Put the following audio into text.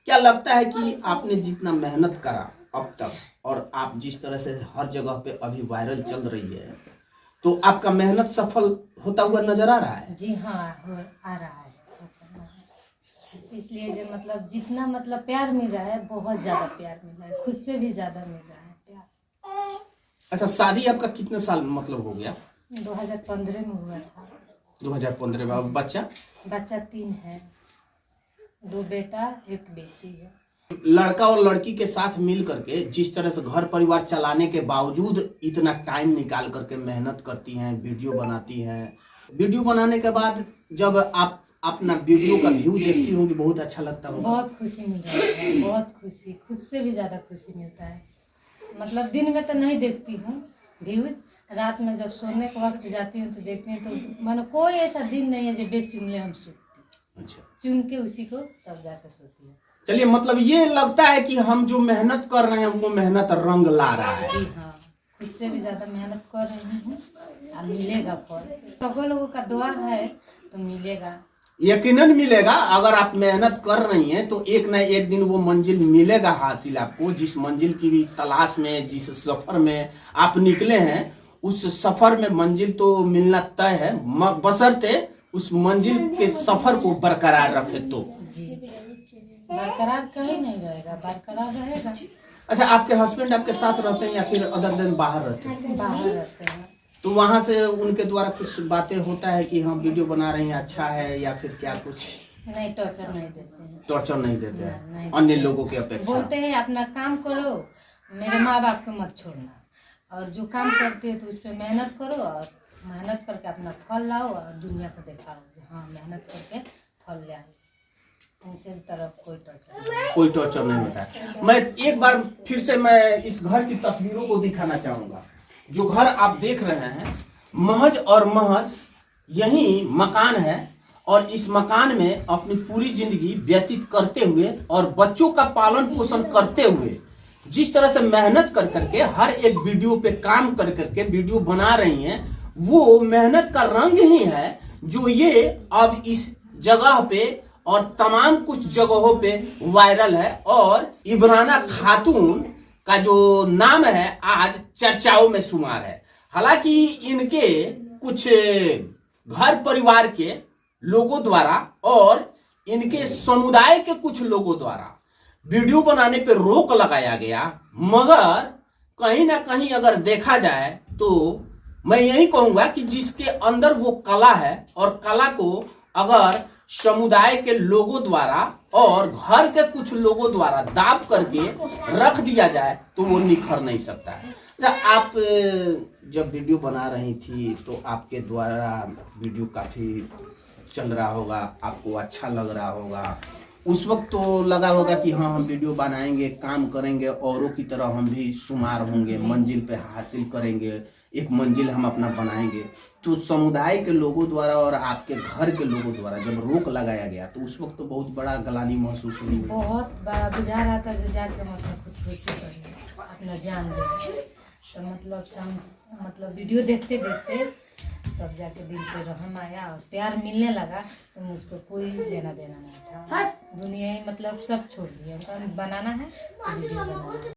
क्या लगता है कि आपने जितना मेहनत करा अब तक और आप जिस तरह से हर जगह पे अभी वायरल चल रही है, तो आपका मेहनत सफल होता हुआ नजर आ रहा है? जी हाँ, आ रहा है। इसलिए जो मतलब जितना मतलब प्यार मिल रहा है, बहुत ज्यादा प्यार मिल रहा है, खुद से भी ज्यादा मिल रहा है प्यार। अच्छा, शादी आपका कितने साल मतलब हो गया? 2015 में हुआ था। 2015 में। अब बच्चा 3 है, 2 बेटा 1 बेटी है। लड़का और लड़की के साथ मिल करके जिस तरह से घर परिवार चलाने के बावजूद इतना टाइम निकाल करके मेहनत करती हैं, वीडियो बनाती हैं, वीडियो बनाने के बाद जब आप अपना वीडियो का व्यू देखती होंगी, बहुत अच्छा लगता होगा। बहुत खुशी मिल रहा है, बहुत खुशी, खुद से भी ज्यादा खुशी मिलता है। मतलब दिन में तो नहीं देखती हूँ व्यूज, रात में जब सोने के वक्त जाती हूँ तो देखती हूँ, तो मानो कोई ऐसा दिन नहीं है जो बेचुन ले हम सोती। अच्छा, चुन के उसी को तब जाकर सोती है। चलिए, मतलब ये लगता है कि हम जो मेहनत कर रहे हैं वो मेहनत रंग ला रहा है। जी हाँ, खुद से भी ज्यादा मेहनत कर रही हूँ और मिलेगा फल। सभी लोगों का दुआ है तो मिलेगा, यकीनन मिलेगा। अगर आप मेहनत कर रही हैं तो एक न एक दिन वो मंजिल मिलेगा हासिल आपको। जिस मंजिल की भी तलाश में, जिस सफर में आप निकले हैं, उस सफर में मंजिल तो मिलना तय है, बशर्ते उस मंजिल के सफर को बरकरार रखे तो। जी बरकरार कभी नहीं रहेगा, बरकरार रहेगा। अच्छा, आपके हस्बैंड आपके साथ रहते हैं या फिर अदर दिन बाहर रहते हैं? बाहर रहते हैं। तो वहां से उनके द्वारा कुछ बातें होता है कि हाँ वीडियो बना रही हैं, अच्छा है, या फिर क्या कुछ? नहीं, टॉर्चर नहीं देते हैं। टॉर्चर नहीं देते हैं नहीं अन्य देते। लोगों की अपेक्षा? बोलते हैं अपना काम करो, मेरे माँ बाप को मत छोड़ना, और जो काम करते हो तो उस पर मेहनत करो, और मेहनत करके अपना फल लाओ और दुनिया को दिखाओ हाँ मेहनत करके फल ले आए। उनसे तरफ कोई टॉर्चर नहीं होता है। मैं एक बार फिर से मैं इस घर की तस्वीरों को दिखाना चाहूंगा। जो घर आप देख रहे हैं, महज और महज यही मकान है, और इस मकान में अपनी पूरी जिंदगी व्यतीत करते हुए और बच्चों का पालन पोषण करते हुए जिस तरह से मेहनत कर करके हर एक वीडियो पे काम कर करके वीडियो बना रही हैं, वो मेहनत का रंग ही है जो ये अब इस जगह पे और तमाम कुछ जगहों पे वायरल है। और इमराना खातून का जो नाम है आज चर्चाओं में शुमार है। हालांकि इनके कुछ घर परिवार के लोगों द्वारा और इनके समुदाय के कुछ लोगों द्वारा वीडियो बनाने पे रोक लगाया गया, मगर कहीं ना कहीं अगर देखा जाए तो मैं यही कहूंगा कि जिसके अंदर वो कला है, और कला को अगर समुदाय के लोगों द्वारा और घर के कुछ लोगों द्वारा दाब करके रख दिया जाए तो वो निखर नहीं सकता है। जब आप जब वीडियो बना रही थी तो आपके द्वारा वीडियो काफी चल रहा होगा, आपको अच्छा लग रहा होगा, उस वक्त तो लगा होगा कि हाँ हम वीडियो बनाएंगे, काम करेंगे, औरों की तरह हम भी शुमार होंगे, मंजिल पे हासिल करेंगे, एक मंजिल हम अपना बनाएंगे। तो समुदाय के लोगों द्वारा और आपके घर के लोगों द्वारा जब रोक लगाया गया तो उस वक्त तो बहुत बड़ा गलानी महसूस हुई? बहुत बड़ा बुझा रहा था जो जाके मतलब कुछ खुशी करें, अपना जान दे। तो मतलब वीडियो देखते देखते तब जाके दिल पे रहम आया और प्यार मिलने लगा, तो मुझको कोई लेना देना नहीं था। दुनिया ही मतलब सब छोड़ दिया, बनाना है तो वीडियो बनाना है।